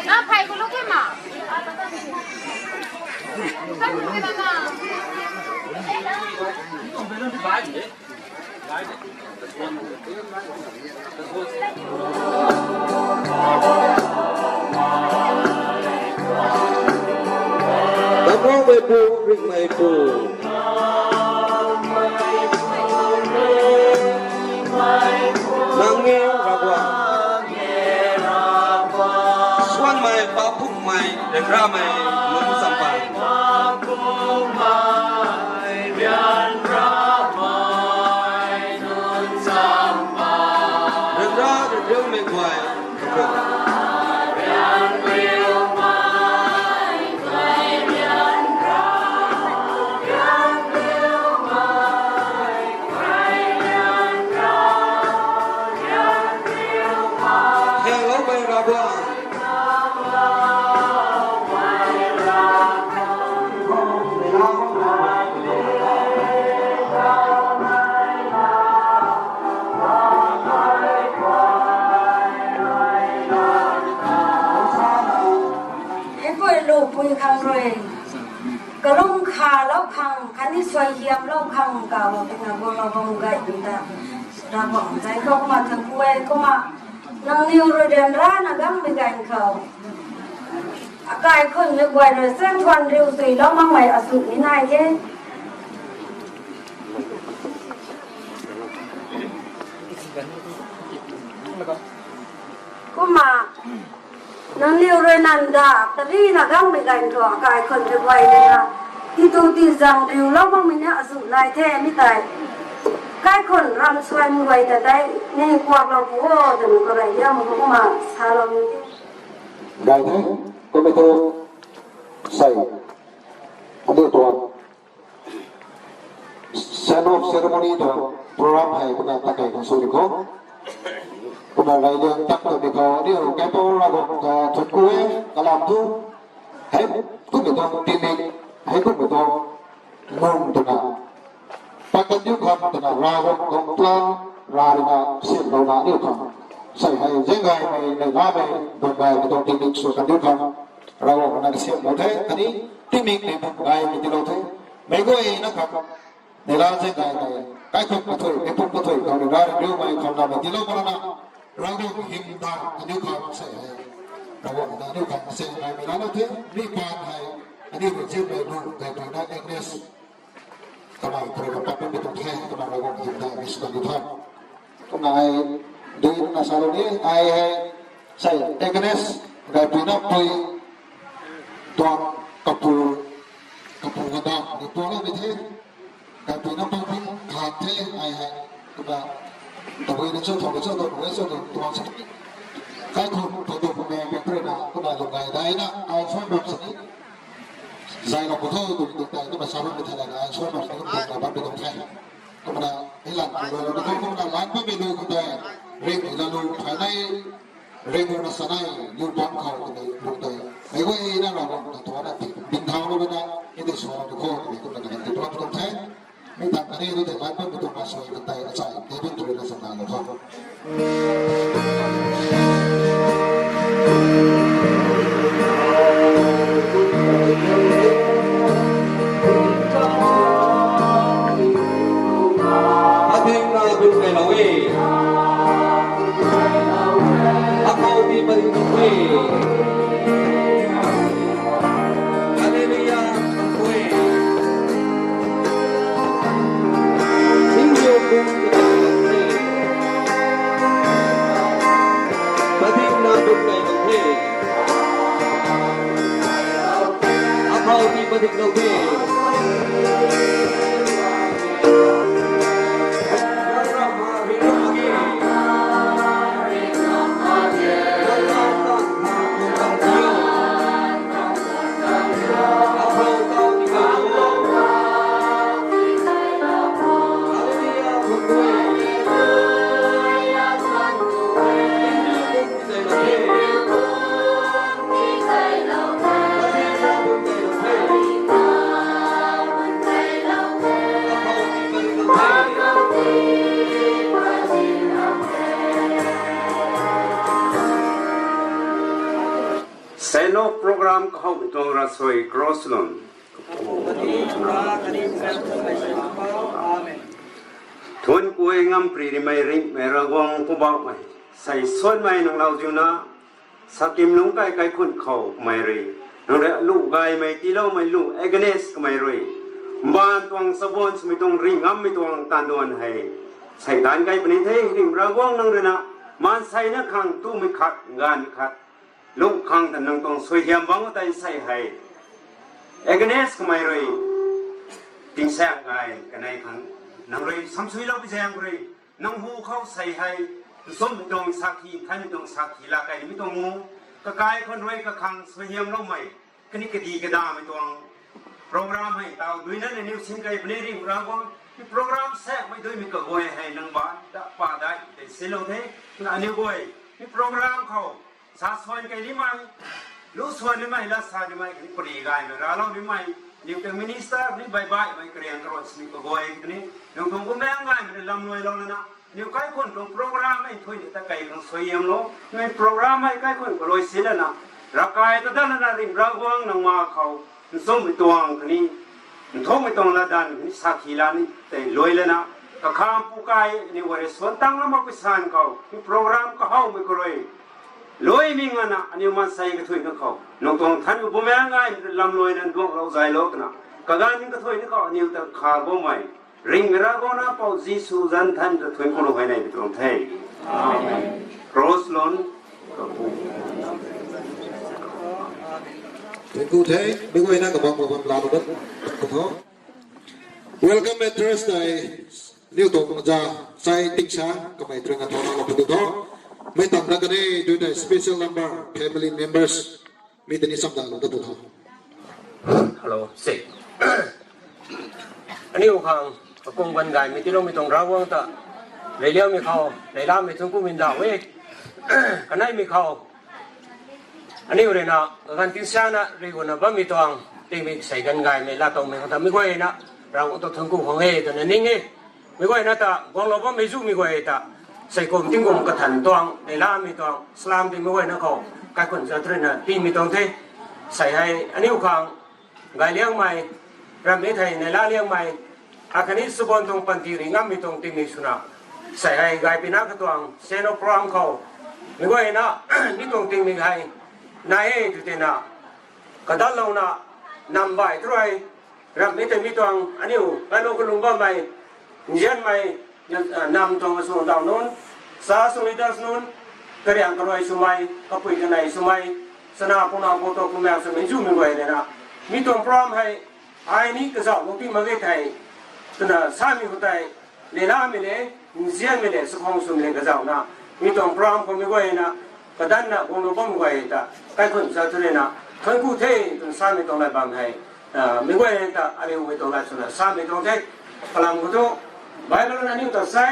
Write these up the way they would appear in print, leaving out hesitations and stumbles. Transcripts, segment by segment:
nó phải có lúc cái mà Namo Maipu, Ring Maipu. Nang nghe ra qua. Xuân mày, ba phúc mày, đừng ra mày muốn xăm phai. Đừng ra đừng riêng mình hoài. Kalau kalau khang kani suai hiam lau khang kau tengah bola banggai kita rabang saya kau ma tengkue kau ma nang niu roden ra nagang begain kau akai kon le guai re sen thuan riu tui lau mang mai asu ni nai ke kau ma nang niu re nanda tadi nagang begain kau akai kon le guai ni naที่ตัวที่จังดิวเล่าว่ามันเนี่ยสุดลายแท้ไม่ตายใกล้คนรำสวยมวยแต่ได้เนี่ยกว่าเราผู้แต่มันก็ไรเยอะมันก็มาซาลงได้ไหมก็ไม่ต้องใส่อันนี้ตัวเซนอฟเซอร์โมนีตัวโปรแกรมให้คุณตาเก่งสุดก็คุณอะไรเรื่องตักตัวนี้ก็เดี๋ยวแกโปรเราก็ทุกคู่กลามทุกให้คุณไม่ต้องตีนิให้คุณไม่ต้องงงตัวนั้นปากกันยุคครับตัวนั้นราวนกงกลางราดินาเสียงเราหนาเดียวกันใส่ให้ยังไงในน้ำไปโดนใบไม่ต้องตีนิส่วนกันยุคครับเราคนนั้นเสียงเราเท่อันนี้ตีนิในบุกใบไม่ตีเราเท่ไม่ก็เองนะครับในร้านยังไงในใกล้คนกระถุยไอ้พวกกระถุยเราในร้านเดียวไม่คำนำไม่ตีเราคนนั้นเราต้องหิมตากันยุคครับใส่ให้เราคนนั้นยุคครับใส่ให้ไม่ร้านเราเท่รีบการให้อันนี้เป็นชื่อเมนูแต่ตัวนั้นเองเนี่ยกำลังเตรียมปั๊บเป็นตัวแทนกำลังเราก็ยินได้มีสุดยอดกำลังดูนาซาโลนี้ไอ้ใส่เองเนี่ยแต่ตัวนั้นไปตัวกระปูกระดาษตัวนั้นไม่เท่แต่ตัวนั้นไปพิงขาดเท่ไอ้กำลังตัวนี้ชอบตัวนี้ชอบตัวนี้ชอบตัวนี้ใครคนตัวผมเองเป็นเพื่อนนะกำลังลงไงได้นะไอ้ช่วยแบบนี้ใจเราขอโทษตัวแต่ก็มาสร้างเป็นทางการช่วยมาสร้างเป็นการบันทึกแทนก็มาให้หลังเราเราต้องก็มาล้างไม่ไปดูกันแต่เรื่องเราดูภายในเรื่องเราสนายยูบังเขาตัวดูแต่ไม่ว่าอีนั่นเราตัวนั้นบินเท้าเราไม่ได้ไม่ได้ช่วยเราทุกคนไม่ก็มาแต่ตัวเราต้องแทนไม่ต่างกันนี่เราแต่ล้างไม่ไปดูมาช่วยกันแต่ใจในเป็นตัวเราสนายเราครับHãy subscribe cho kênh Ghiền Mì Gõ để không bỏ lỡ những video hấp dẫn no program kau betul rasoi crosslonทุนกุยงามปรีดีไม่ริไม่ระวังผู้บ่าวไม่ใส่ส่วนไม่นองเราจูนะสกิมลุงไก่ไก่คุณเขาไม่รีนองเรลูกไก่ไม่ตีเล่าไม่ลูกเอเกเนสก็ไม่รีบ้านตวงสะบอนไม่ต้องริงงามไม่ต้องตานดวนให้ใส่ตานไก่ปนิเทริมระวังนองเรนะมันใส่นักขังตู้ไม่ขัดงานขัดลูกขังแต่นองต้องสวยเยี่ยมบังว่าใจใส่ให้เอเกเนสก็ไม่รีติงแสงไก่กันในขังนังเลยซ้ำซุยเราไปแจงเลยนังหูเข้าใส่ให้ส้มไม่ต้องสักทีท่านไม่ต้องสักทีละไก่ไม่ต้องงูก็กายคนรวยก็ขังสวยเยี่ยมเราใหม่ก็นี่ก็ดีก็ได้ไม่ต้องโปรแกรมให้เต่าด้วยนั้นในนิวสิงไก่เป็นเรื่องราวว่ามีโปรแกรมแทรกไม่ด้วยมีกระบวยให้นังบ้านตะป่าได้แต่เสลเทนั่นนี่บวยมีโปรแกรมเขาสาสวนไก่ได้ไหมรู้ส่วนได้ไหมรักษาได้ไหมนี่ปรีกายเลยเราได้ไหมนิวเป็นมินิสเตอร์นี่บายบายไม่เกรียงกรอสนี่ก็บอยนี่นิวคงก็ไม่ง่ายไม่ได้ลำรวยเราเลยนะนิวใกล้คนตรงโปรแกรมไม่ถอยแต่ไก่ของสวยยังโลไม่โปรแกรมไม่ใกล้คนก็รวยสิแล้วนะรักกายตัวนั้นนะริมรักวังนังมาเขาส้มไปตวงคนนี้ท้องไปตวงละดันนี่สักขีลานี่แต่รวยแล้วนะก็ข้ามผู้กายนี่วันนี้ส่วนตั้งแล้วมาไปสานเขานี่โปรแกรมก็เข้าไม่ก็รวยรวยมีเงินนะอันนี้มันใส่กระถุยกับเขาน้องตรงท่านก็ไม่ง่ายลำรวยนั้นดวงเราใจโลกนะก็การนี้กระถุยนี่เขาอันนี้แต่ขาบ่ไม่ริงรักนะเป้าจีสุจันท่านกระถุยคนละไว้ในตรงไทยโรสลอนกับผู้เป็นกูเทไม่ไหวนะกับบังบังลาบุตรกับเขา Welcome at Thursday เรียกตัวมาจากใส่ติ๊กช้าก็ไม่ตรงกันทองเราเป็นตัวไม่ต่ำนักกันเลยด้วย special number family members มีแต่นี้สัปดาห์เราตัวเขา ฮัลโหลสิอันนี้อุคังกงบันไดมีที่เราไม่ต้องระวังแต่เลยเลี้ยวมีเขาเลยล่ามีทั้งกู้มินดาวเว้ยกันไหนมีเขาอันนี้เลยนะกันที่เช้านะเรียกว่าบ้ามีตัวที่มีใส่กันไงไม่ละตรงไม่เขาทำไม่ค่อยนะเราต้องทั้งกู้ของเอแต่นั่นนี่ไงไม่ค่อยนะแต่กองเราบ้าไม่สู้ไม่ค่อยแต่ใส่กลมทิ้งกลมกระถันตัวในล่ามีตัวสลามที่ไม่ค่อยนะเขาการคนจะเทรนนะที่มีตรงที่ใส่ให้อันนี้อุคังไงเลี้ยงใหม่รำนี้ไทยในล่าเลี้ยงใหม่อาคานี้สุบอนตรงปันทีริงามีตรงที่มีสุนัขใส่ให้ไงปีนักตัวเซโนพรามเขาไม่ค่อยนะมีตรงที่มีให้นายจุดเด่นนะกระดัลเรานะนำใบทุเรศรำนี้แต่มีตัวอันนี้กันลงกันลงบ้านใหม่เย็นใหม่นำตรงส่วนดาวนู้นสาสุนิดาสนู้นกระเรียงกระไรสมัยกระปุยกันในสมัยสนาปุนาโปโตคุแมวสมัยจู่มีไว้เลยนะมีตัวพร้อมให้ไอ้นี่ก็จะลงที่มาเวทไทยตนะสามีคนไทยเลน่าไม่เลยเสียไม่เลยสุขของสุนเลยก็จะนะมีตัวพร้อมคนไม่ไว้นะกระดันนะคนรู้บ้างไม่ไว้แต่ใครคนจะทุเรศนะคนกู้เท่ตัวสามีตรงไหนบ้างให้ไม่ไว้แต่อะไรไว้ตรงไหนสุดนะสามีตรงเท่พลังกุศลไบเบิลนั้นนี่ตัวใส่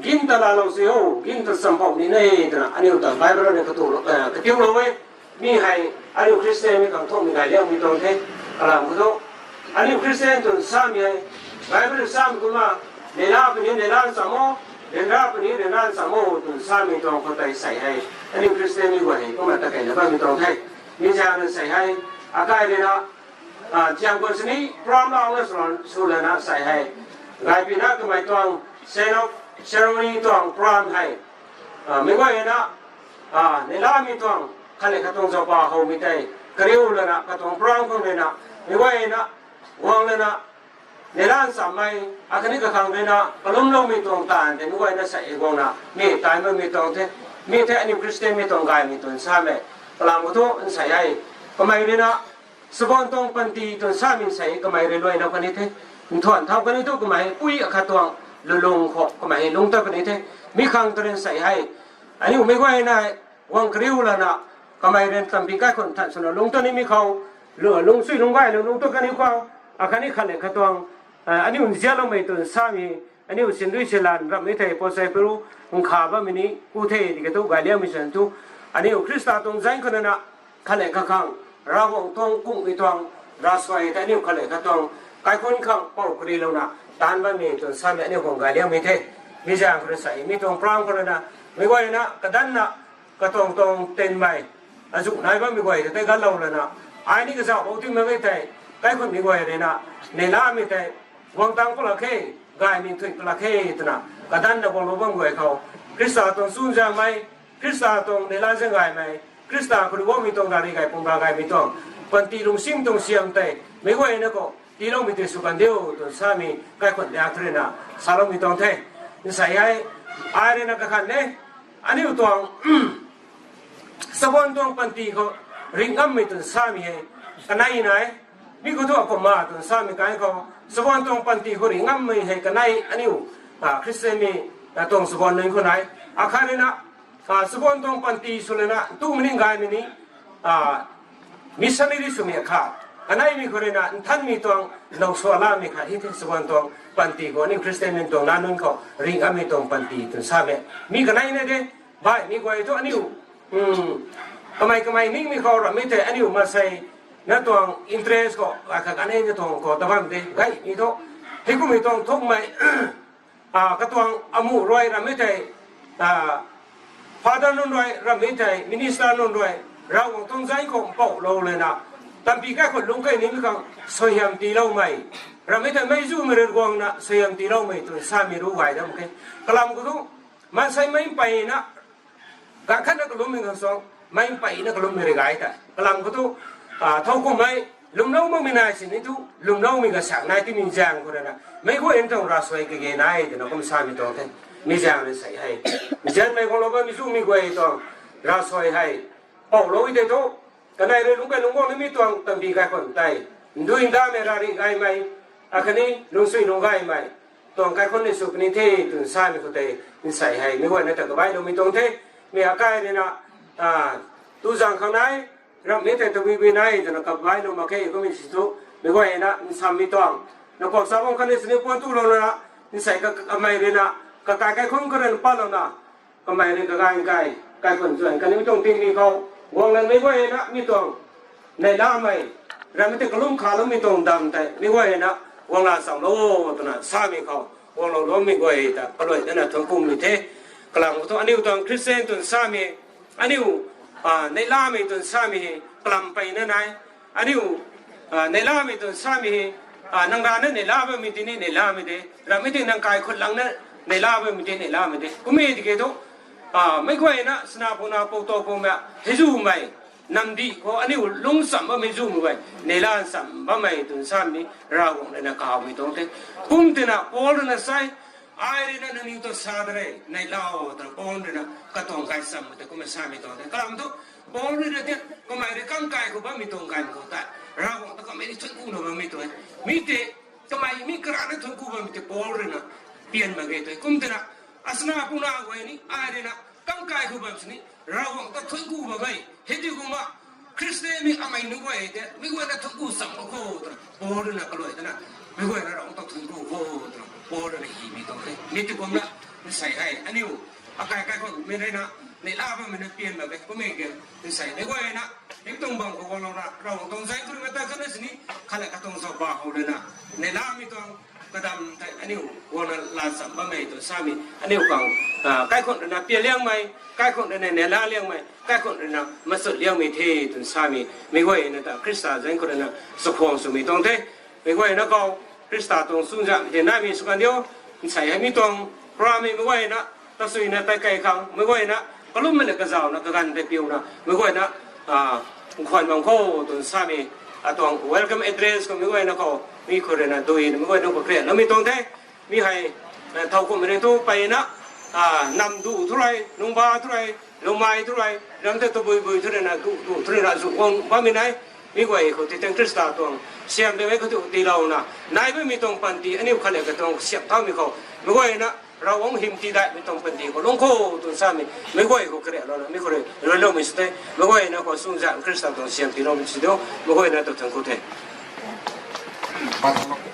กินตลาดเราเสียวกินตสัมผัสนี่เนี่ยตัวอันนี้ตัวไบเบิลนี่ก็ตัวก็เที่ยวเราไว้มีให้อันนี้คริสเตียนมีการท่องมีการเลี้ยงมีตรงเท่พลังกุศลอันนี้คริสเตียนตัวสามีไบเบิลสามีคุณมาเดินหน้าไปนี่เดินหน้าสามโมเดินหน้าไปนี่เดินหน้าสามโมตัวสามีตรงคนไทยใส่ให้อันนี้คริสเตียนมีไว้ก็มาตะไคร้แล้วก็มีตรงให้มีจานใส่ให้อากาศเลยนะเชียงคนสนี้พร้อมเราเนี่ยสุรนะใส่ให้ไงปีนักก็ไม่ต้องเซนอฟเซอร์มอนีต้องพร้อมให้ไม่ว่าอย่างนั้นในล่ามีต้องขันเลยก็ต้องจะป่าเขาไม่ได้กระเรียวเลยนะก็ต้องพร้อมคนเลยนะไม่ว่าอย่างนั้นวางเลยนะในร้านสามัยอาคณิกขังเลยนะก็ล้มลงมีตรงตาแต่ไม่ว่าอย่างนั้นใส่กองนะมีตายมันมีตรงเท่มีเท่อันนี้คริสเตียนมีตรงกายมีตรงสามัยพลังกุศลใส่ให้ก็ไม่เลยนะสบอนตรงปันตีตรงสามีใส่ก็ไม่เลยด้วยนะคนนี้เท่ถอนเท่ากันนี้ทุกก็ไม่ปุ้ยขัดตัวลงขก็ไม่ลงตัวกันนี้เท่มีขังตัวนี้ใส่ให้อันนี้ไม่ว่าอย่างนั้นวางกริ้วแล้วนะก็ไม่เรียนตามปีกายคนท่านสนลงตัวนี้มีเขาเหลือลงซุยลงไว้ลงตัวกันนี้เขาอาคารนี้ขันเลยขัดตัวอันนี้อุ่นเสียลงไปตัวสามีอันนี้อุ่นสินด้วยเชลันรับไม่เท่พอใส่ไปรู้อุ่นขาบ้ามินิกูเท่ดีกันตัวกายเลี้ยงมิสันตุอันนี้คริสต์ตรงใจคนนั้นขันเลยขังเราวงตรงกุ้งอีตวงราสวายแต่นี่ขันเลยขัดตัวกายคนขังปอกรีแล้วนะตานบ้ามีตัวสามีอันนี้ของกายเลี้ยงไม่เท่มีจางคนใส่มีตรงพร้อมคนนั้นไม่ว่านะกระดันนะกระตรงเต็นใหม่ อาจุนายบ้ามีกวยแต่กันเราเลยนะไอ้นี่ก็จะเอาที่มาไม่แต่ใกล้คนมีกวยเลยนะในน้ามีแต่วังตังก็ละแค่กายมีถุยก็ละแค่ตัวน่ะกระดันดับวังวังกวยเขาคริสต์ตรงสุนทรไหมคริสต์ตรงในร้านเชียงไงไหมคริสต์คนว่ามีตรงอะไรไงปงกายมีตรงปันตีลุงซิมตรงเสียมแต่ไม่กวยนะก็ตีลงมีแต่สุกันเดียวตัวสามีใกล้คนยากเลยนะสารมีตรงเท่นี่ใส่ให้ไอ้เรื่องนักขันเนี่ยอันนี้ตัวสวรรค์ตรงปันตีเขาริงอัมมีตัวสามีให้กันไหนไหนมีก็ตัวก็มาตัวสามีกันเขาสวรรค์ตรงปันตีเขาริงอัมมีให้กันไหนอันนี้คริสเตียนมีตรงสวรรค์นึงคนไหนอาคารินะสวรรค์ตรงปันตีสุเลนะตู้มันยังไงมินี่มิสซันนี่สุมีขากันไหนมีคนนะท่านมีตรงนกสวรรค์มีขาที่สวรรค์ตรงปันตีเขานี่คริสเตียนตรงนั้นนึงเขาริงอัมมีตรงปันตีตัวสามีกันไหนเนี่ยเด้บ่ายมีกว่าตัวอันนี้ทำไมนิ่งมีเขาหรอไม่แต่อันนี้มาใส่นั่นตัวอินเทรสก็อาคารนี้จะตัวก็ตะวันเดไงมีตัวที่กูมีตัวทุกไม่ก็ตัวอามูรวยเราไม่แต่ฟาดนุ่นรวยเราไม่แต่มินิสเตอร์นุ่นรวยเราต้องใจของเป่าเราเลยนะแต่ปีแค่คนลุงแค่นี้มีเขาสยามตีเราไม่เราไม่แต่ไม่รู้ไม่เรื่องกวางนะสยามตีเราไม่ตัวสามีรู้ไว้แล้วโอเคกลามก็ต้องมันใส่ไม่ไปนะการขัดนักลุ่มมีกันสองไม่ไปนักลุ่มมีอะไรแต่กลางก็ต้องเท่ากับไม่ลุ่มน้องมันมีนายสินี่ทุลุ่มน้องมีกันสักนายที่มีจางคนนั้นไม่ควรเห็นตรงราสวยกับนายแต่เราก็ไม่ทราบมีตรงนั้นมีจางเลยใส่ให้มีจางไม่ของเราไม่มีสู้มีกวยตรงราสวยให้ปอกเราอีเดียวกันนายเรื่องลุงกันลุงก็ไม่มีตรงตั้งปีกันคนไต่ดูอินดาเมราริไงไหมอาคันนี้ลุงสุยลุงไงไหมตรงกันคนในสุขนิเทศถึงสามีคนเตยมีใส่ให้ไม่ควรนะแต่ก็ไปเรามีตรงเทมีอาการเนี่ยนะตูจังข้างในเราไม่แต่ตัววินัยแต่เรากับไว้เรามาแค่ก็มีสิทธิ์ไม่ว่าเองนะมีสามีตัวเราบอกสาวคนนี้สนิทคนตู้เราละนี่ใส่กับไม่เรียนะกับกายคนก็เรียนปั้นเรานะกับไม่เรียนกับกายคนส่วนกันนี้ไม่ต้องทิ้งมีเขาวงเงินไม่ว่าเองนะมีตัวในล่าไม่เราไม่แต่กลุ่มขาเราไม่ต้องดำแต่ไม่ว่าเองนะวงลาสองโลตัวนั้นสามีเขาวงเราล้มไม่ว่าเองแต่ก็เลยนั่นนะทั้งกลุ่มมีเทกลางตัวอันนี้ตัวคริสเตียนตัวสามีอันนี้ในล่ามีตัวสามีกลัมไปนั่นไงอันนี้ในล่ามีตัวสามีนังร้านนั้นในล่าไม่มีที่นี่ในล่าไม่ได้เราไม่ได้นังกายคนหลังนั้นในล่าไม่มีที่ในล่าไม่ได้ก็ไม่ได้เกี่ยวไม่ค่อยนะสนาปุนาปุโตปุเมะเฮจูไม่นำดีก็อันนี้ลุงสัมบะไม่จูไม่ในล่าสัมบะไม่ตัวสามีเราคงในนักข่าวไม่ต้องเทคุ้มที่น่ะพอลน่ะใส่ไอ้เรื่องนั้นนี่ตัวสาดเลยในลาวตัวปอนเลยนะก็ต้องการสามแต่ก็ไม่สามไม่ต้องแต่กลางตัวปอนเลยเนี่ยก็ไม่ได้กันกายก็บ้าไม่ต้องการก็แต่เราต้องก็ไม่ได้ทุนกู้หนูไม่ตัวมีแต่ทำไมมีกระดาษทุนกู้บ้าไม่ตัวปอนเลยนะเปลี่ยนมาเกยตัวคุ้มที่น่ะอาสนะปุ่นเอาไว้นี่ไอ้เรื่องนั้นกันกายก็บ้าสิเราต้องทุนกู้บ้าไม่เห็นที่กูมาคริสเตียนมีอะไรนึกไว้แต่ไม่ว่าจะทุนกู้สัมก็โคตรปอนเลยนะก็เลยนะไม่ว่าเราต้องทุนกู้โคตรปอนเลยมีตรงนี้มีที่ผมละใส่ให้อันนี้อาการก็ไม่ได้นะในลาบมันเปลี่ยนแบบก็ไม่เกี่ยวใส่ในก็เองนะยิ่งต้องบังของเราต้องใส่คุณมาตั้งกันสินี่ขณะก็ต้องสอบบ้าเขาเลยนะในลามีต้องกระดำแต่อันนี้วันลาสัมบ้าไม่ตัวสามีอันนี้ก็ใกล้คนนะเปลี่ยนเลี้ยงไหมใกล้คนในลาเลี้ยงไหมใกล้คนนะมาสุดเลี้ยงไม่เท่ตัวสามีไม่ก็เองนะแต่คริสต์จังคนนะสุขของสุมีตรงเท่ไม่ก็เองนะก็คริสต์ตรงสุนทรเห็นได้มีสุกันเดียวใส่ให้มีตรงพระมีไม่ก็เองนะตัดสินนะแต่ไกลเขาไม่ก็เองนะก็ลุ่มมันเลยกระเจ้านะกระกันแต่เปียวนะไม่ก็เองนะคนบางคนตัวสามีตัว welcome address ก็ไม่ก็เองนะเขามีคนนะตัวเองไม่ก็เองนะก็เครียดแล้วมีตรงเท่มีให้เท่าคนไม่ได้ตัวไปนะนำดูทุไรนุ่งบ้าทุไรลงไม้ทุไรเรื่องแต่ตัวบุยทุไรนะดูทุไรนะสุขคนว่ามีไหนมีกว่าเขาที่ตั้งคริสต์ตัวเสียงเด็กเขาตีเรานะนายไม่มีตรงปันตีอันนี้เขาเรียกตรงเสียบเท่ามีเขาไม่กว่านะเราหวังหิมตีได้ไม่ตรงปันตีเขาลงโคตัวสามีไม่กว่าเขาเครียดเราไม่กว่าเราไม่สุดไม่กว่านะเขาสุ่มจากคริสต์ตัวเสียงตีเราไม่สุดไม่กว่านะตัวทั้งคู่เท่ Oh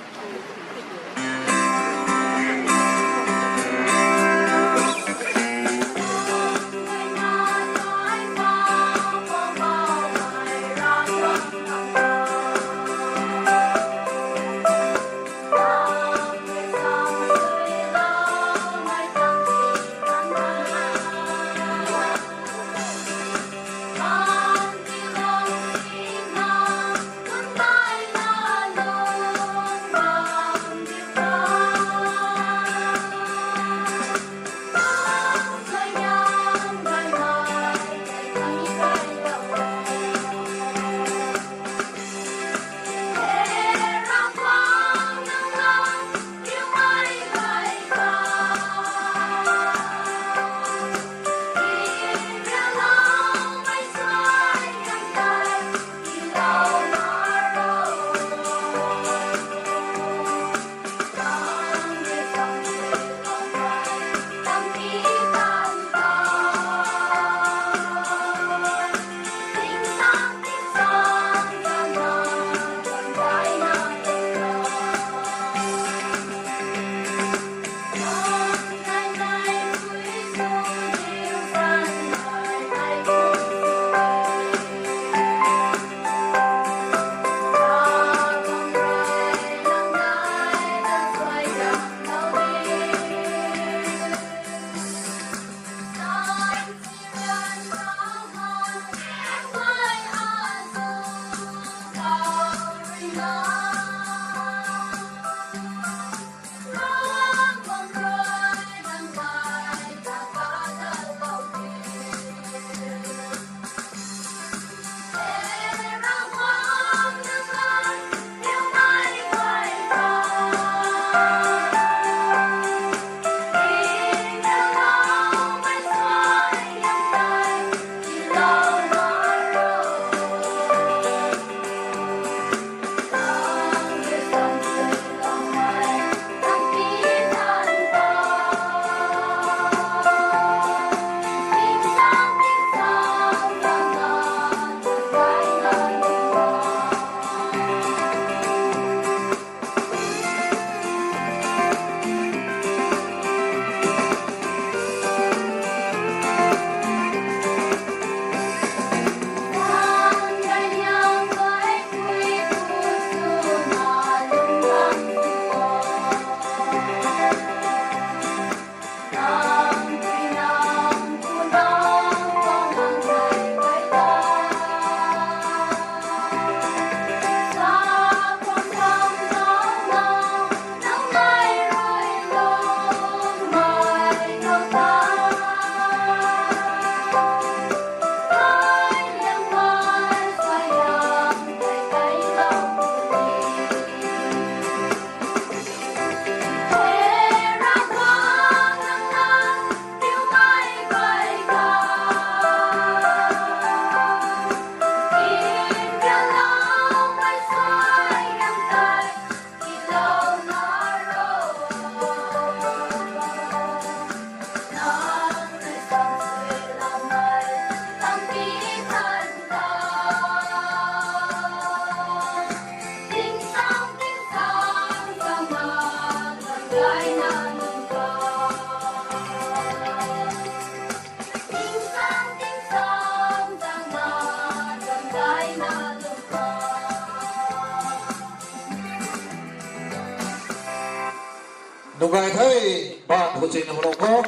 nung ngày thấy bạn của chị nào có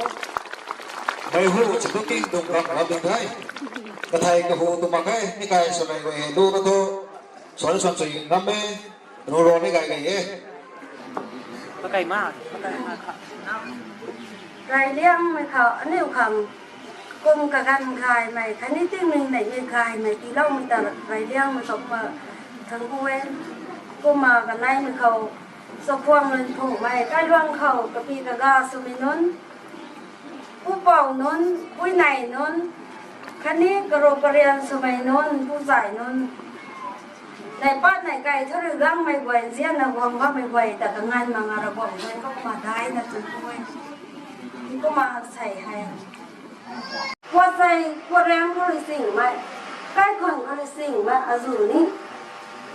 mấy hồ chỉ có kinh đồng bằng làm được thấy cái thầy cái hồ tụi mặc cái cái sau này rồi đu nó thôi xoắn xoắn xoắn năm mươi rồi cái ấy cái mà Rai liang mày khảo anh yêu khẳng cùng cả gan khai mày thấy ní tiếng mình này như khai mày tí lâu mày ta rai liang mày sống mà thằng cô em cô mà gần nay mày khẩu sọc quang lên thủ mày cái loang khẩu cái pi cái ga số mình nón cô bảo nón cô này nón cái ní cái rô cái riêng số mày nón cô giải nón này bắt này cái thôi được găng mày quay riêng là quăng bắt mày quay tại cái ngăn mà ngà quăng mày không mà đai là thằng cô emก็มาใส่ให้ว่าใส่ว่าแรงก็เลยสิ่งมาใกล้คนก็เลยสิ่งมาอาจูนี่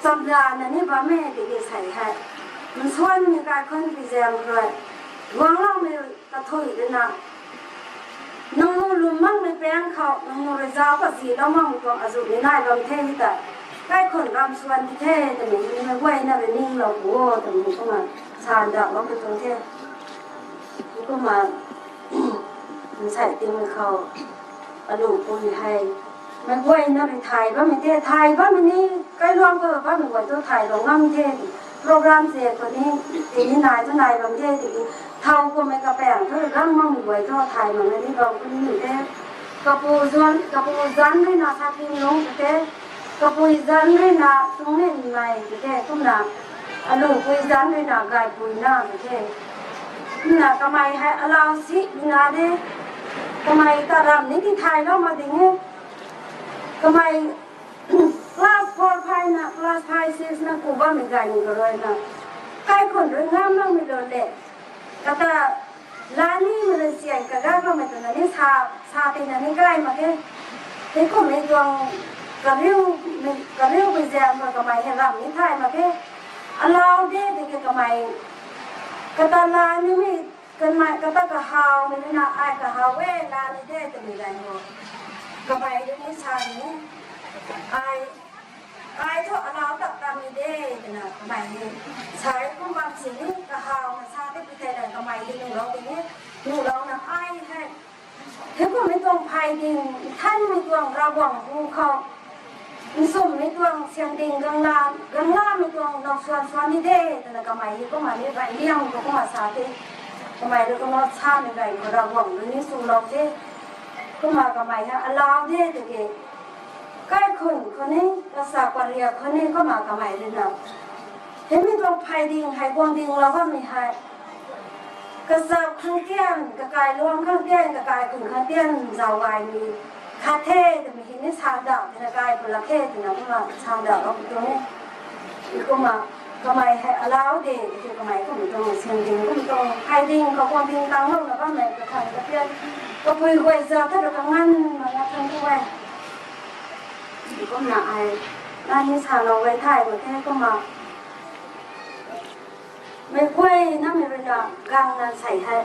สัปดาห์นี้พ่อแม่เด็กๆใส่ให้มันส่วนมีการคนพิเศษเลยหวังเราไม่กระทุยเลยนะน้องลุงมั่งไม่แปลงเขาน้องเลยเจ้าก็สีแล้วมั่งตัวอาจูนี่นายรำเทที่แต่ใกล้คนรำส่วนที่เทแต่หนูไม่ไหวนะเป็นนิ่งเราโว้แต่หนูก็มาชาดาเราเป็นตรงเทก็มามันใส่ติ้งเขาอดูปุยให้มันไหวนะไปถ่ายว่ามันเทถ่ายว่ามันนี่ใกล้ร่วงก็ว่ามันไหวตัวถ่ายลงน้ำเทโปรแกรมเสียตัวนี้ตีนี้นายเจ้านายลงเทตีเท่าก็ไม่กระแปงเท่าร่างมั่งไหวตัวถ่ายมันนี่ลองก็นี่เทกระปูจันเลยนะทักทิ้งลงเทกระปูจันเลยนะตรงนี้ไม่เทตุ้มนะอดูปุยจันเลยนะกายปุยหน้าเทน่ะทำไมให้เราสิน่ะเด้ทำไมตารำนี้ที่ไทยเรามาถึงเนี่ยทำไมคลาส4 5นะคลาส5 6นะกูว่าไม่ได้นี่ก็เลยนะใครคนเรื่องงามเราไม่โดนเด็กก็แต่ร้านนี้มันเสียงกระด้างเราไม่ตัวนั้นชาตินั้นใกล้มาแค่ที่ก็ไม่ตรงกระเรียวไปแซมก็ทำไมให้รำนี้ไทยมาแค่เราเด้เด็กทำไมกตาลานี่มีกันมากตากะฮาวนี่นะไอ้กะฮาวเวลานี่เด้จะมีอะไรหมดกะไปนี่ชานี่ไอ้ทุกเราตัดตามนี่เด้นะกะไปนี่ใช้กุมบางสิ่งนี่กะฮาวนะชาที่พิเศษอะไรกะไปนี่หนูเราตรงนี้หนูเรานะไอ้ให้เฮ้ยก็ไม่ตรงภัยดิงท่านไม่ตรงระวังภูเขามีสุ่มไม่ตรงเสียงดิ่งกังลาไม่ตรงดอกสวนนี่เด้แต่ละกะไปก็มาเนี่ยไปเลี้ยงก็มาชาที่ทำไมเราก็มาชาในใดของเราหวังเรื่องนี้สู่เราเจ้ก็มากำไมฮะเราเจ้ตะเกียใกล้คนนี้ภาษาปารียคนนี้ก็มากำไมเลยนะเห็นไม่ตรงภัยดิ่งหายกวางดิ่งเราก็ไม่หายกระสับข้างเตี้ยนกระกายรวมข้างเตี้ยนกระกายขุ่นข้างเตี้ยนเจ้าวายมีคาเท่แต่ไม่เห็นนี่ชาดาบกระกายคนละเท่ถึงนะก็มาชาดาบเราตรงนี้ก็มาทำไมให้เราเด็กที่ทำไมก็ไม่ต้องเสียงดิ่งก็ไม่ต้องใครดิ่งเขาความดิ่งตั้งลงแล้วก็ไม่กระทำกระเพี้ยนก็คุยคุยเจอถ้าเราทำงานมาแล้วทั้งด้วยก็มาไอ้ด้านนี้ชาเราไว้ถ่ายมาแค่ก็มาไม่คุยนั่นไม่เป็นไรกลางนั้นใส่ให้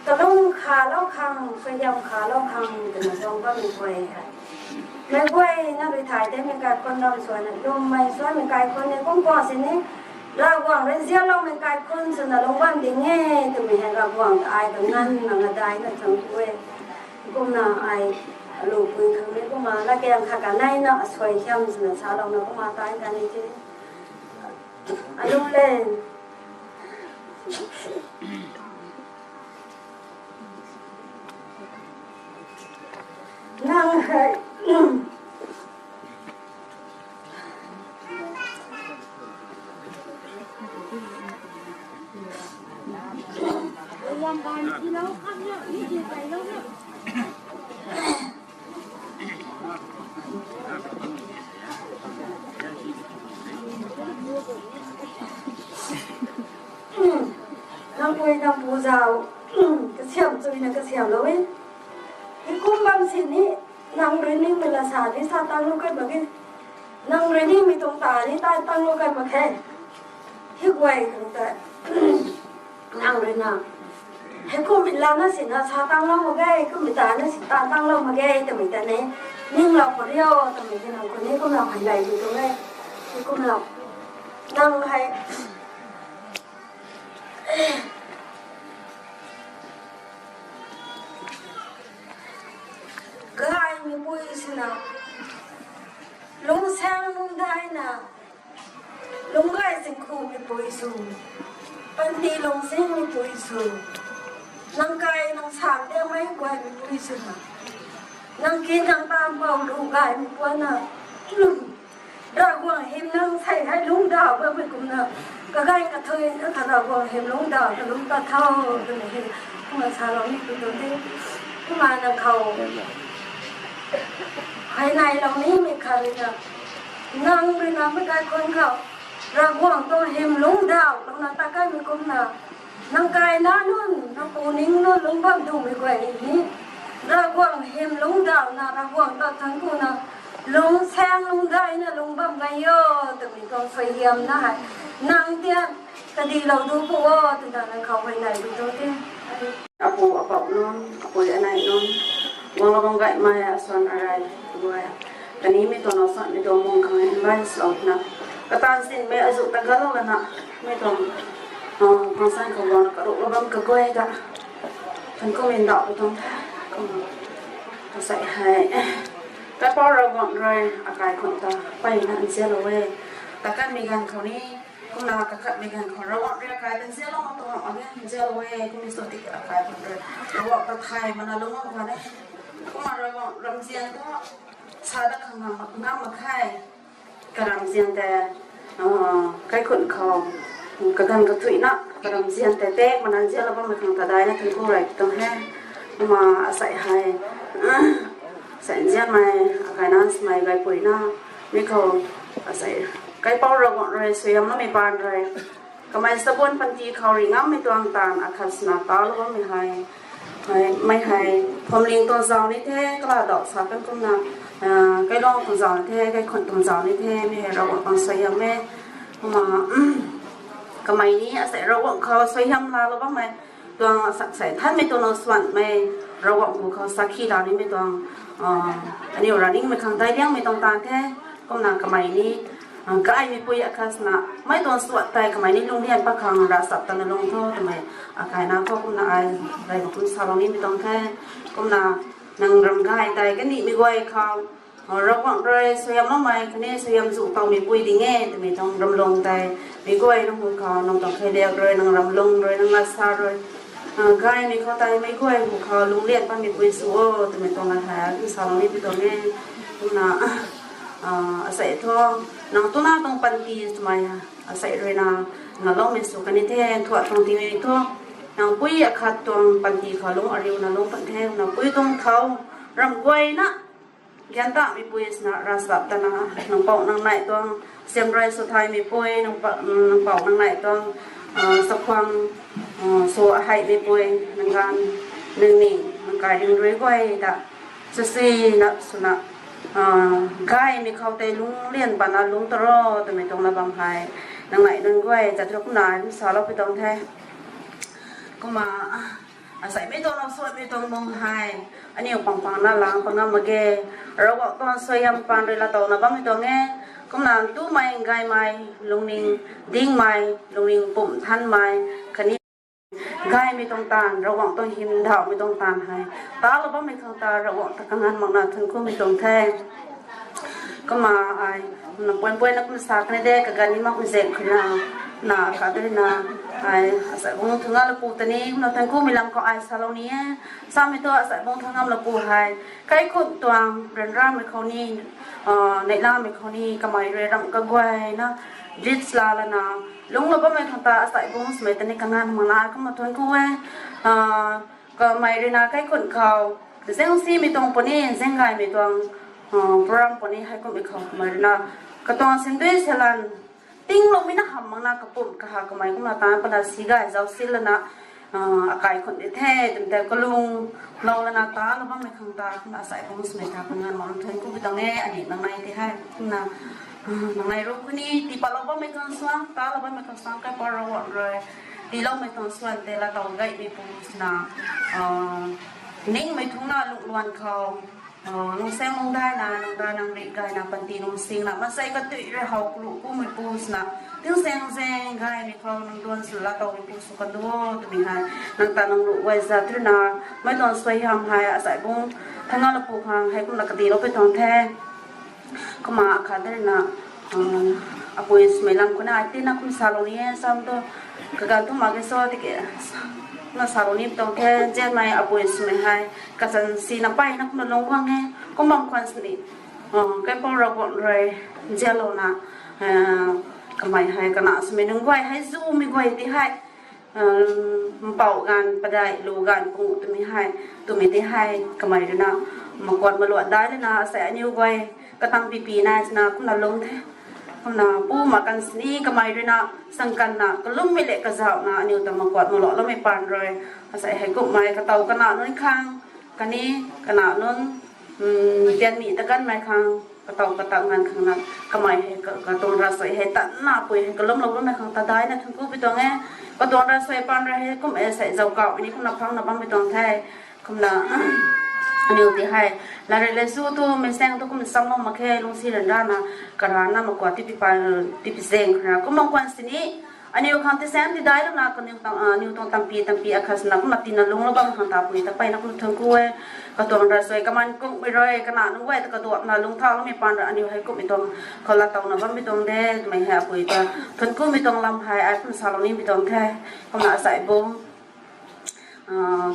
แต่ต้องขาเล่าคังพยายามขาเล่าคังแต่มาจงก็ไม่คุยค่ะไม่ค่อยน่าไปถ่ายแต่เป็นการคนเราสวยนะโยมไม่สวยเป็นการคนเนี่ยก็ก่อสิเนี่ยเราหวังเรื่องเสียเราเป็นการคนสนเราวันดีแง่แต่ไม่ให้เรา ระวังไอ้ตรงนั้นนางได้นะจังเว้ยก็นาไอ้ลูกปืนครั้งนี้ก็มาแล้วแกยังขัดกันได้นะสวยเข้มสนชาเราก็มาตายกันนี่จีอายุเล่นนั่งให้วันการที่เราข้างเนี่ยนี่คือไปแล้วเนี่ย น้ำปุยน้ำปูเจ้ากระเทียมจุยนะกระเทียมแล้วเว้ยไอ้กุ้งบางสิ่งนี้นางเรนนี่เป็นละสาที่ซาตั้งลูกกันมาแค่นางเรนนี่มีตรงตาที่ใต้ตั้งลูกกันมาแค่ที่ไว้ตรงแต่นางเรนน่ะให้กุ้งเป็นลานะสินะซาตั้งเรามาแก่กุ้งเป็นตานะสิตาตั้งเรามาแก่แต่ไม่แต่เนี้ยนิ่งเราคนเดียวแต่ไม่ใช่นางคนนี้กุ้งเราหันไหลอยู่ตรงนี้ให้กุ้งเรานั่งให้ก็ไอ้มีปุ้ยสินะลุงแซงลุงได้นะลุงไก่สิงคูมีปุ้ยสูปันตีลุงเส้นมีปุ้ยสูนางไก่นางสามเดียวไม่กว่ามีปุ้ยสูนะนางกินนางตามเบาลุงไก่มีปุ้ยนะลุงเราหวังเห็นนางใส่ให้ลุงดาวเพื่อเป็นกุมนะก็ไก่กระเทยถ้าเราหวังเห็นลุงดาวจะลุงตาเท่าตัวนี้พวกเราชาเรานี่เป็นตัวที่พวกมานางเขาภายในเรานี้มีใครนะนั่งไปนะไม่ได้คนเขาเราหวังตัวเห็นลุงดาวตรงนั้นตาใกล้มีกุมนะนางไก่น้านุ่นนางปูนิ่งนุ่นลุงบ้านดูไม่กว่านี้เราหวังเห็นลุงดาวนะเราหวังตัวทั้งคู่นะลุงแซงลุงได้นะลุงบ้านกันเยอะแต่มีกองไฟเยี่ยมนะนางเตี้ยแต่ดีเราดูพวกตัวนั้นเขาภายในดูตัวเตี้ยอาปูอาปอบนอนอาปูอะไรนอนวางเราบางไก่มาสอนอะไรด้วยตอนนี้ไม่ต้องนอนสอนไม่ต้องมองเขาให้บ้านสอนนะก็ตามสิ่งไม่อายุตั้งก็แล้วนะไม่ต้องพอสั่งเขาบอกกระดูกเราบ้างก็ก้อยจ้ะฉันก็มีดอกไปตรงท่าก็ใส่ให้แต่พอเราบอกเลยอาการคนตาไปนั่นเสียเลยแต่การมีการเขานี่ก็น่าจะขัดมีการของเราบอกเรื่องการเป็นเสียลงมาตัวอันนี้เสียเลยก็มีสติอาการคนเลยเราบอกตะไคร้มันลงมาก่อนเลยก็มาเราบอกรำเสียงก็ชาตะขังน้ำมาไข่กระรำเสียงแต่ไก่ขุ่นคอกระกันกระถุยนะกระรำเสียงแต่เต๊กมันนั่นเสียเราบอกไม่ขังตาได้นะถึงกู้ไรต้องแห้มาใส่ให้ใส่เสียงมาอาการนั้นสมัยไก่ปุ๋ยนะไม่เขาใส่ไก่เป้าเราบอกเลยสวยมันไม่ปานเลยก็ไม่สะบันปันทีเขาริงไม่ตัวต่างอาคาสนาตาแล้วก็ไม่ให้ผมลิงตัวเจ้านี่แท้ก็ลาดอกสาเป็นกุมนะไก่ลองตัวเจ้านี่แท้ไก่ขนตัวเจ้านี่แท้ไม่ให้เราบอกต้องสวยแม่มาก็ไม่นี้ใส่เราบอกเขาสวยลาเราบ้างไหมตัวใส่ท่านไม่ตัวนสวรรค์ไม่เราบอกเขาสักขี้ดาวนี่ไม่ตัวอันนี้เรานิ่งไม่ขังได้เลี้ยงไม่ต้องตาแท้ก็นางก็ไม่นี้ก็ไอ้มีปุยอาคาสนะไม่ตัวสวดแต่ก็ไม่นี้ลุงเรียนปะคังราสับตันลงโทษทำไมอาการน้าก็คุณนายอะไรของคุณสาวนี้ไม่ต้องแท้ก็นางรำไก่แต่ก็นี่ไม่ไหวเขาเราบอกเลยสยามน้องใหม่คนนี้สยามสุเตามีปุยดีแง่แต่ไม่ต้องรำลงแต่ไม่ไหวน้องคุณเขาน้องต้องเคยเลี้ยงเลยน้องรำลงเลยน้องรักษาเลยไก่มีเขาตายไม่ไหวของเขาลุงเรียนป้ามีปุยสัวแต่ไม่ต้องมาหาคุณสาวนี้ไม่ต้องแง่คุณน่ะใส่ทองนางตัวน่าต้องปันตีทำไมใส่เลยนางลองมีสุกันนี่แท้ถั่วตรงที่มีทองนางปุ้ยขัดตรงปันตีเขาลงอาริวนางลงปันแท้นางปุ้ยตรงเขารำกวยนะยันตามีปุ้ยสนะรัสบับตานางเป่านางไหนตรงเสียงไรสุดท้ายมีปุ้ยนางเป่านางไหนตรงสักครั้งโซ่ให้มีปุ้ยนางการหนึ่งนี่นางกายดึงด้วยกวยด่าซีนะสุนัขไก่มีเขาแต่ลุงเลี้ยนปานาลุงตรอแต่ไม่ตรงระบำไห้นางไหนนางก้อยจะทุกนายสาวเราไปตรงแท้ก็มาอาศัยไม่ตรงเราสวยไม่ตรงมองไห้อันนี้ปังๆน่ารักปังน้ำมาเกะเราบอกตอนสวยยำปังเลยละตรงนะบ้างไม่ตรงแง่ก็นางตู้ไม้ไก่ไม้ลุงนิงดิ้งไม้ลุงนิงปุ่มท่านไม้คันนี้ กายไม่ต้องตานระวังต้องหินดาวไม่ต้องตานให้ตาเราบ้าไม่ข้างตาระวังตะกังงานมังนาถึงก็ไม่ต้องแทงก็มาไอ้นักป่วยนักศึกษาในเด็กกันนี่มักมีเสกขึ้นนาขาด้วยนาไอ้สายบงถึงอะไรปูตอนนี้เราทั้งคู่มีลำของไอ้ซาโลนี้สามีตัวสายบงทั้งน้ำเราปูให้ใกล้คนตัวเรียนร่างไม่เขานี่ในร่างไม่เขานี่ก็ไม่เรียนก็กวยนะจิตสลาละนะลุงเราก็ไม่ทำตาสายบงสมัยตอนนี้กังงานมาลาก็มาทวนกูก็ไม่เรียนใกล้คนเขาแต่เส้นซีมีตรงปนนี้เส้นกายมีตรงพรำปนนี้ให้ก็ไม่เขาไม่เรียนก็ต้องเส้นด้วยเซลันติ้งลงไม่น่าหำมังน่ากระปุ่มกะหากระไมก็มาตามปนาสีกายเจ้าสิละนะอากาศคนแท้แต่ก็ลุงเราละนาตาเราบ้างไม่ขังตาคุณอาศัยของสมัยทำงานมองเทนกูไปตรงนี้อันนี้นางในที่ให้นะนางในรูปนี้ตีปลาเราบ้างไม่กันสว่างตาเราบ้างไม่กันสว่างแค่ปลาเราเลยตีเราไม่ต้องสว่างแต่ละตองไก่ไม่ปูสนานิ่งไม่ทุ่งนาลุกลวนเขาน้องแซงน้องได้นะน้องได้นางเด็กได้นะปันตีน้องสิงนะมาใส่กระตุ้ยเราหอกลูกกูไม่ปูสนะถึงแซงไงมีเขาน้องดวนสุดละตองไม่ปูสุกันด้วยตัวมีให้นางตาน้องลูกไว้ซาทนาไม่ต้องสวยทำให้อาศัยบุ้งทั้งนั้นเราปูหางให้คุณนักตีเราไปตองแท้ก็มาขาดได้นะอาปุยสมัยลำคนนั้นที่นักคุณสาวนี้ซ้ำตัวก็การทุ่มมาเกสรที่เกน่าสาวนี้ตรงแค่เจ้าไม่อาปุยสมัยให้ก็สันสีน้ำไปนักมันลงว่างไงก็บางคนสนิทแค่พอเราบอกเลยเจ้าเรานะก็ไม่ให้ก็น่าสมัยนึงไว้ให้ซูมีไว้ที่ให้เป่ากันประได้ลูกันปุ่งตัวมีให้ตัวมีที่ให้ก็ไม่ด้วยนะมากวนมาหลวดได้เลยนะแสนิ้วไว้ก็ตั้งปีๆนะนะคุณน่าลงแท้คุณน่าปูมากันสนีก็ไม่ด้วยนะสังกันนะก็ลุ่มไม่เละก็เจ้านะนิ้วแต่มากวนมาหลวดแล้วไม่ปานเลยอาศัยให้กุ๊กไม้ก็เตาก็น่าน้อยข้างกันนี้ก็น่าน้นเตียนมีตะกันไม้ข้างก็เตาก็ตั้งงานข้างนั้นก็ไม่ให้ก็ตรงรัสวยให้ตัดหน้าปุยให้ก็ล้มลงแล้วไม่ข้างตาได้นะทั้งคู่ไปตัวไงก็ตรงรัสวยปานเลยให้ก็ไม่ใส่เจ้าเก่าอันนี้คุณน่าพังน่าบังไปตรงแท้คุณน่าอันนี้ที่ให้แล้วเรื่องสู้ตัวไม่แซงตัวก็มันซ้ำลงมาแค่ลงสีเรนด้านะกระดานน่ะมากกว่าที่ปีปานที่ปีเซงนะก็มองวันสินี้อันนี้ข้างที่แซงที่ได้แล้วนะก็นิ้วต้องตั้งปีอาคาสนะก็มาตีนลงแล้วบางข้างตาปุยแต่ไปนักลุงทั้งคู่ก็ตัวรัสวยก็มันก็ไม่รอยขนาดนู้นไว้แต่ก็ตัวน่ะลงเท้าแล้วไม่ปานอันนี้ให้ก็ไม่ต้องเขาละตองนะว่าไม่ต้องแดงไม่แหบปุยแต่ทั้งคู่ไม่ต้องลำหายไอ้คนสาวนี้ไม่ต้องแค่ก็มาใส่บุ้ง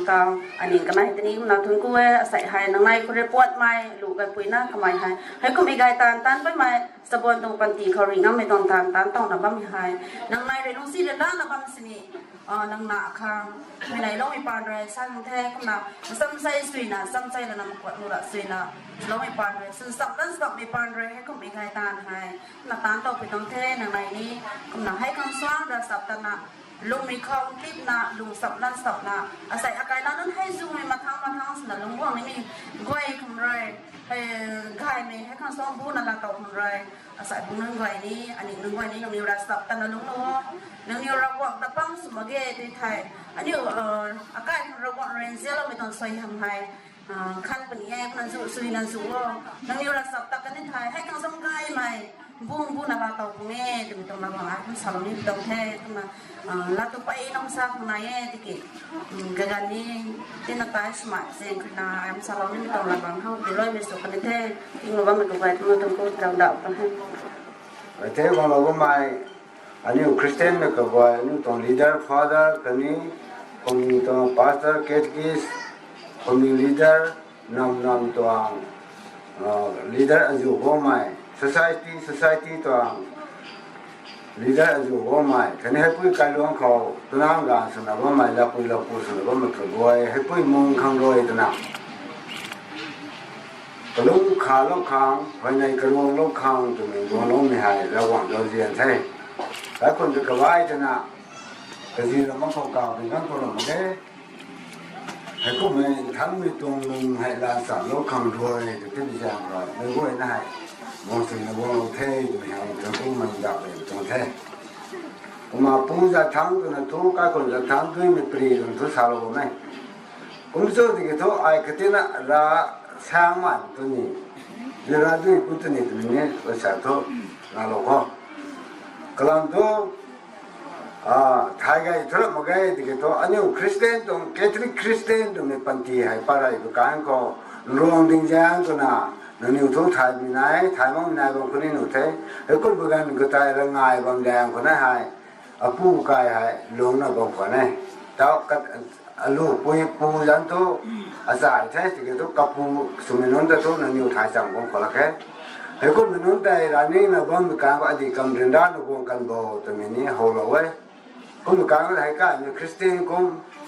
ก็อันนี้ก็ไม่ทีนี้มันถึงกูใส่ให้นังในคนเรียปวดไม่ลูกกันปุยหน้าก็ไม่ให้ก็มีไก่ตันไปไม่สะบนตรงปันตีเขาริงน้ำไม่ต้องตันต้องนับบ้ามีให้นังในเรื่องสิ่งเรื่องนั้นนับบ้าสินี่นังหนาคางไม่ไหนเราไม่ปานเลยสั้นแท้ก็นับซ้ำใจสวยนะซ้ำใจแล้วนำกวดมือละสวยนะเราไม่ปานเลยซึ่งสับนั้นสับไม่ปานเลยให้ก็มีไก่ตันให้นับตันต้องไปต้องแท้นังในนี้ก็นับให้คำสว่างระสับตันนะลุงมีข้าวติดนะลุงสับนั่นสับนะอาศัยอาการนั้นให้ซูมมาทางสนะลุงว่าไม่มีก้อยคำไรให้ง่ายไหมให้ข้างซ้อมพูดนั่นละต่อคำไรอาศัยบุญนึงก้อยนี้อันนี้นึงก้อยนี้ลุงนิวรัสับแต่ลุงนู้นึงนิวรักวักตะปังสมเกตที่ไทยอันนี้อาการเราวักเรนเซลเราไม่ต้องใส่ทำให้ขั้นเป็นแย่นั่นสุยนั่นสุว่านึงนิวรัสับตะกันที่ไทยให้ข้างซ้อมง่ายไหมบุญนั่นละต่อแม่ถึงตรงนั้นว่าคุณสาวนี้ตรงแท้ขึ้นมาแล้วตัวไปน้องสาวคนไหนที่เกิดกันนี้ที่นักการสมัครเซ็นขึ้นมาคุณสาวนี้ตรงระบังเขาที่ร้อยเมษกันแท้ที่เราว่ามันตัวไปที่มันตรงกูดาวกันให้เท่ของเราก็ไม่อันนี้คริสเตียนเนี่ยก็ว่าอันนี้ตรง leader father กันนี้คนนี้ตรง pastor catechist คนนี้ leader นำตัว leader อายุหัวใหม่society ตัว leader อายุหัวใหม่ทีนี้ให้ผู้การหลวงเขาตัวนั้นกันสนับว่าใหม่ละผู้สนับว่ามันก็บ่อยให้ผู้มองข้างโดยตัวนั้นก็ลงขาลงข้างภายในกระวงลงข้างตัวนี้วงลงไม่หายระหว่างเราเรียนใช่หลายคนจะกระวายตัวนั้นแต่ที่เราไม่เข้าเก่าเป็นขั้นตอนมันแค่ให้ก็ไม่ทั้งมีตรงนึงให้ลานสามลงข้างด้วยจะเป็นอย่างไรไม่รู้ไอ้นายมองสิ่งนั้นเราเท่ตัวนี้เราต้องมันดับเลยตรงเท่มาปูจะทั้งตัวนั้นทุกคนจะทั้งด้วยมีปรีตัวทุกสาวเราไหมผมสู้ที่เขาไอ้กติน่ะราสร้างมันตัวนี้เวลาด้วยกุศลตัวนี้ภาษาเขาเราก็กลางตัว ท้ายไงทุเรศมาไงที่เกิดอันนี้คริสเตียนตรงแคทอลิกคริสเตียนตรงในปันทีให้ปาราอยู่การก็รวมดิ้งแจ้งตัวน่ะนั่นอยู่ทุกถ่ายมีไหนถ่ายมั่งมีไหนบางคนนี่หนูเท่ไอ้คนบางคนก็ตายระงายบางแดงคนนั้นให้ผู้กายให้ลงน่ะบางคนนี่เจ้าก็ลูกปูยันตัวอาศัยใช่ที่เกิดกับปูสมัยนั้นตัวนั่นอยู่ถ่ายสังคมคนละแค่ไอ้คนมันนู้นแต่ร้านนี้นะบางมีการก็อดีตกำเริบด้านบางกันบ่ตัวนี้หัวเราไว้คนมีการก็ให้การมีคริสเตียนคน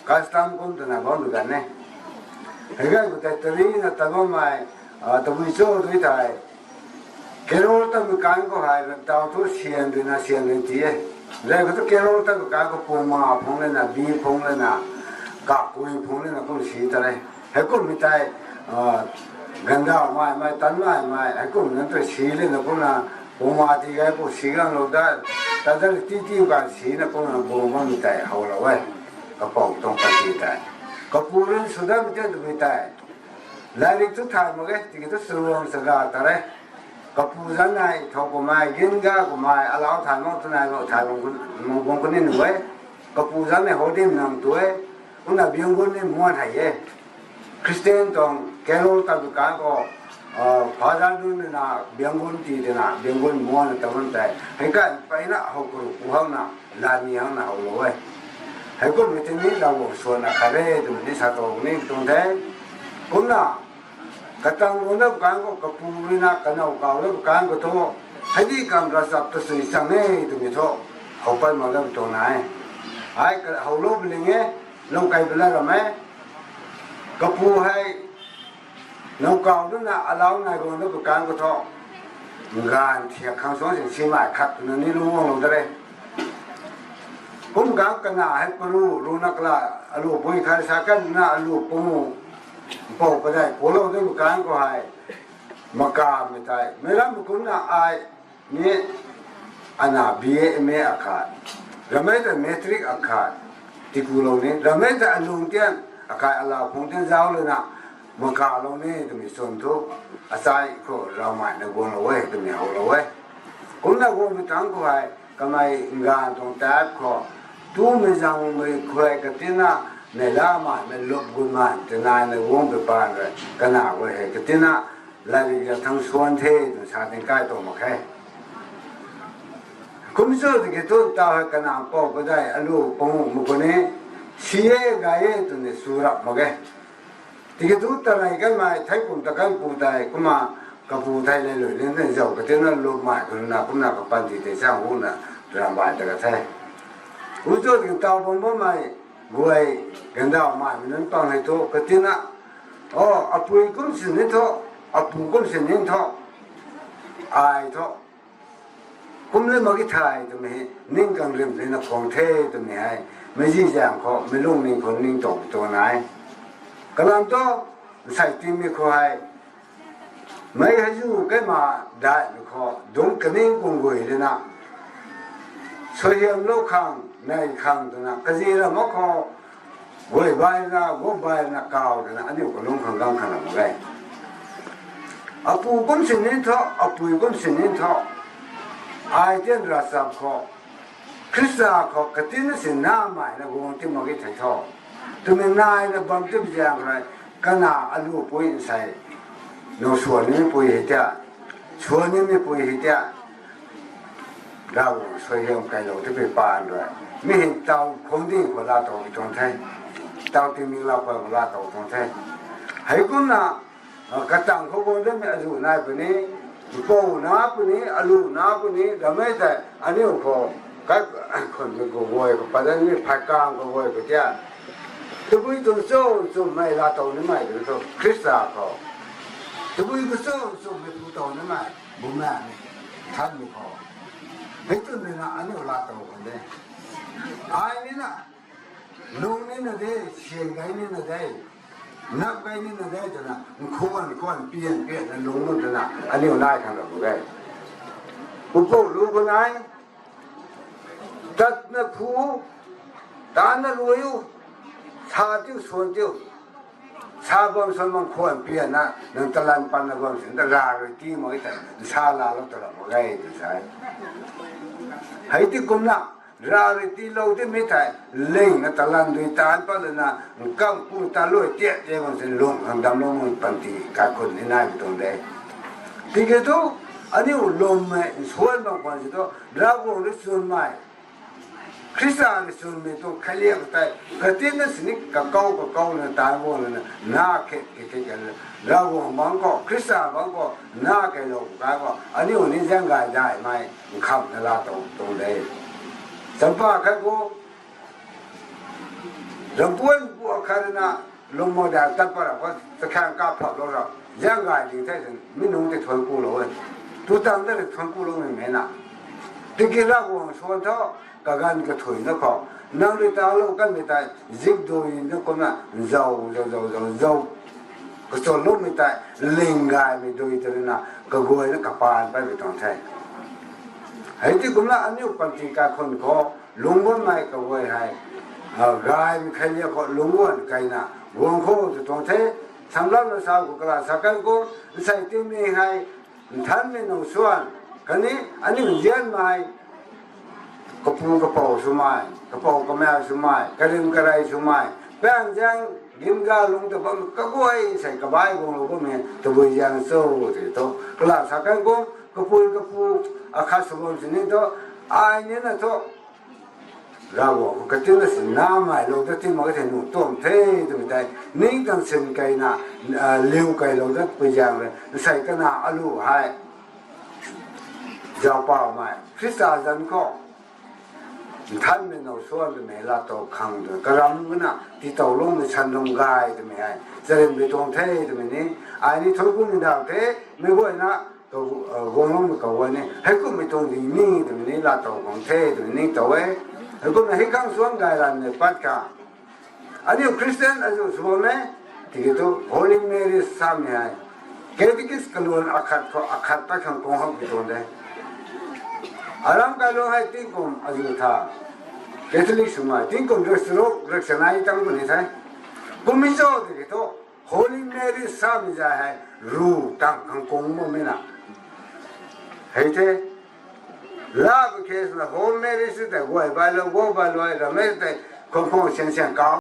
คริสตันคนตัวนั้นบางมีกันเนี่ยให้การก็แต่ตัวนี้นะแต่ว่าไม่ตัววิโซ่ตัวที่ไทยแค่เราตั้งมีการก็ให้เราตัวเชียนด้วยนะเชียนเลยทีแล้วก็ตัวแค่เราตั้งมีการก็พูดมาพงเลยนะบีพงเลยนะกับปุยพงเลยนะคนสีอะไรให้คนมีใจกันดาวไม่ตันไม่ให้คนนั้นตัวสีเลยนะคนน่ะผมมาที่ไงพวกสีกันเราได้แต่ถ้าที่กันสีนะคนน่ะผมไม่มีใจเอาเราไว้ก็ปองตรงกันที่ใจก็พูดเรื่องสุดท้ายไม่ใช่ตัวไม่ใจแล้วนี่ทุกทางมันก็ที่ก็สรุปสกัดอะไรก็พูดยังไงทอกมายินก้าก็มาเอาเราถ่ายมั่งตัวไหนก็ถ่ายมั่งคนนี้หน่วยก็พูดยังไงเขาดิ้นนั่งตัวคนน่ะเบียงคนนี้มัวถ่ายคริสเตียนตรงแกโรตัดการก็พาดานดูนี่นะเบียงคนที่นี่นะเบียงคนมัวนี่ตะวันแต่ให้กันไปนะเขาก็รู้เขานะลานีเขานะเขารู้ไว้ให้คนไม่ถึงนี้เราส่วนอะไรตรงนี้สัตว์นี้ตรงแท้คนน่ะกระตังคนนั้นการก็กระปูนี่นะกันเอาเก่าแล้วการก็โทษให้ดีกรรมรัศมีตัวสิ่งสั่งนี้ตรงนี้โทษเขาไปมาแล้วตรงไหนไอ้เขารู้เป็นยังไงลงไกลไปแล้วหรือไม่กระปูให้น้องเก่านั่นนะเอาไงคนนั้นการก็โทษงานเที่ยงครั้งสองสิ่งสิ่งใหม่ขัดนั่นนี่รู้ว่าเราจะได้ผมกางกันหน้าให้ปรู้นักล่ารู้ปุยขายสักกันหน้ารู้ปูปอกไปได้พวกเราได้บุการก็ให้มากาไม่ได้ไม่รับบุญน่ะไอ้เนี่ยอันน่ะบีเอเมอาคาดเราไม่แต่เมตริกอาคาดที่กูเราเนี่ยเราไม่แต่อารมณ์เตี้ยนอาคาดอะไรคงเตี้ยนเจ้าเลยนะมากาเราเนี่ยจะมีส่วนทุกอาศัยก็เราหมายในบุญเราไว้จะมีเอาเราไว้คนเราคนไปตั้งก็ให้ก็ไม่งานตรงแต่ก็ตัวไม่จังไม่คุยกันที่น่ะในล่ามาในลบกุมาจะนายในวงไปปานเลยกันหนาไว้ให้กันที่น่ะลายจะทั้งส่วนเทตัวชาติใกล้ตัวมาแค่คุณมิโซที่เกิดตัวตาให้กันหนาปอกก็ได้อลูปงมุกนี้เชียกายตัวนี้สุรับมาแค่ที่เกิดตัวตาไหนกันมาไทยปุ่นตะกันปูไทยก็มากับปูไทยเลยเลยเรื่องเจ้าก็ที่นั่นลบมาคุณน่ะคุณน่ะกับปันติเตช่างหุ่นน่ะรำบากแต่ก็แท้คุณมิโซที่ตาผมบ่ไม่กูไอ้กันดาวมามันต้องให้ทุกข์ที่น่ะอ๋ออปุยกุ้งสินี่ทุกอปุกุ้งสินี่ทุกไอ้ทุกกุ้งเล่นมากี่ไทยตัวนี้นิ่งกังเรียมเลยนะของเทตัวนี้ให้ไม่ยี่แจงเขาไม่ลุ่มนิ่งคนนิ่งตกตัวไหนกำลังตัวใส่ตีมีเขาให้ไม่ให้อยู่แค่มาได้ไม่เขาดงกันนิ่งกุ้งกุยเลยนะสวยงามโลกขังในขังตัวนั้นก็จีเราไม่ขอไว้ใบนะไว้ใบนะก้าวตัวนั้นอันนี้ก็ลงขังกลางขนาดไหนอาปูก้นสินินทออาปูก้นสินินทอไอเดียนรัศมีเขาคริสต์เขากตินสิน้าใหม่นะกูมันที่มากิจทอตัวมันนายนะบางทีเป็นอย่างไรก็น่าอารมณ์ป่วยใส่โน้ส่วนนี้ป่วยเหตุส่วนนี้ไม่ป่วยเหตุเราสวยงามไกลเราที่ไปป่านด้วยไม่เห็นเตาคงดิ้งคนละตัวตรงแท้เตาที่มีเราคนละตัวตรงแท้ให้คุณน่ะกระตังเขาบอกได้ไม่อายุนายคนนี้ปูน้าคนนี้อายุน้าคนนี้เราไม่แต่อันนี้พอก็คนมันก็โวยก็ประเด็นนี้พักกลางก็โวยก็เจ้าตัวผู้ตัวโซ่ตัวไม่ละตัวนี่ไม่ตัวตัวคริสต์เขาตัวผู้ตัวโซ่ตัวไม่ผู้ตัวนี่ไม่บุญแม่ท่านมีเขาให้ตัวนี้นะอันนี้ละตัวคนเดียไอ้นี่นะลุงนี่นะเด้เชียงไก่นี่นะเด้นับไก่นี่นะเด้จ้ะนะควรเปลี่ยนนะลุงนู่นจ้ะนะอันนี้ได้ทางเราได้ผู้พูดรู้คนไหนตัดนะผู้ตานะรวยอยู่ชาติส่วนเดียวชาบอมสมองควรเปลี่ยนนะนั่งตะลันปันนะบอมสินตะราเลยกี่โมงแต่ชาลาแล้วตลอดมาไงที่ใช่ให้ที่กุมนะ ราริตีเราที่ไม่ถ่ายเล่งนะตะลันด้วยตาปะเลยนะกังกูตาลุยเตี้ยเจ้ามันสิลงทำดำลงมันปันตีกาคนนี่นายตรงเด้ที่เกิดตัวอันนี้ลมไม่ส่วนบางคนสิตัวเราวงหรือส่วนไม่คริสต์ในส่วนไม่ตัวขลียกแต่กตินั้นสินี่กับเก้าเนี่ยตายวงเนี่ยน่าเกะกันเราวงบางก็คริสต์บางก็น่าเกะลงกันก็อันนี้วันนี้ยังไงได้ไหมขับนาลาตรงเด้สัมภาระก็ลำพูนบัวคาร์นาลงมาได้ตัดปะละว่าตะแคงก้าพับเรายังไงดีแท้จริงไม่นุ่งได้ทนกูเลยตัวตามได้ทนกูลงไม่เหม็นอ่ะที่กินเหล้าก็ชวนเท่ากะกันก็ถอยนะเขานั่งด้วยตาเรากันไม่ได้จิกดูยินนะคนน่ะเจ้าก็จะล้มไม่ได้เล่งกายไม่ดูตัวน่ะก็กลัวนะกับปานไปไม่ต้องใช้ไอ้ที่กุมละอันนี้ปัญจิกาคนขอลุงบนไม่ก็ไว้ให้กายมีใครเรียกว่าลุงบนไกน่ะวงโคจะต้องใช้สำหรับเราสาวกุลาสักกันก็ใส่ที่มีให้ท่านไม่นองส่วนกันนี้อันนี้เยี่ยมไหมกระปูกระเป๋าสมัยกระเป๋ากระแมวสมัยกระดิ่งกระไรสมัยแป้งยังกินกาลงตะบังกระบวยใส่กระบายกงเราก็มีตะบวยยังโซ่ที่โตกุลาสักกันก็กระปูอาคาสมบูรณ์นี่โตไอ้เนี่ยนะโตเราบอกก็ที่นั่นสิน้ำไม่เราจะที่มันก็จะหนุนต้มเทตัวไม่ได้นี่กันเส้นไก่น่ะเลี้ยวไก่เราจะไปยังเลยใส่กันน่ะอาลูให้เจ้าเป่าไม่คริสต์จันก็ท่านไม่เอาส่วนไม่ละตัวขังด้วยกระรำกันน่ะที่ตัวลงในชั้นลงกายตัวไม่ให้จะเรียนไปตรงเทตัวไม่นี่ไอ้นี่ทุกคนดาวเทไม่ไหวนะตัววงลงไม่ก่อนนี่ให้คุณไม่ตรงดีนี่ตัวไม่นี่ละตัวของเทตัวไม่นี่ตัวเอ้ให้คุณให้ข้างส่วนกายละเนี่ยปัดกาอันนี้คริสเตียนอันนี้สมมติที่ตัว Holy Mary สามเนี่ยแค่ที่คิดกันวันอาคัดไปข้างกองห้องไปตรงนี้อารามกันลงให้ทิ้งกุมอายุท่าแคทอลิกสมัยทิ้งกุมรักษาหน้าตั้งกุนี่ใช่กุมมิจฉาที่ตัว Holy Mary สามจะให้รู้ตั้งข้างกองมั่งไม่นะให้เธอลาบเคสนะ Holy Mary สุดแต่กวยบาลกวยเราไม่แต่คงเสียงก้าว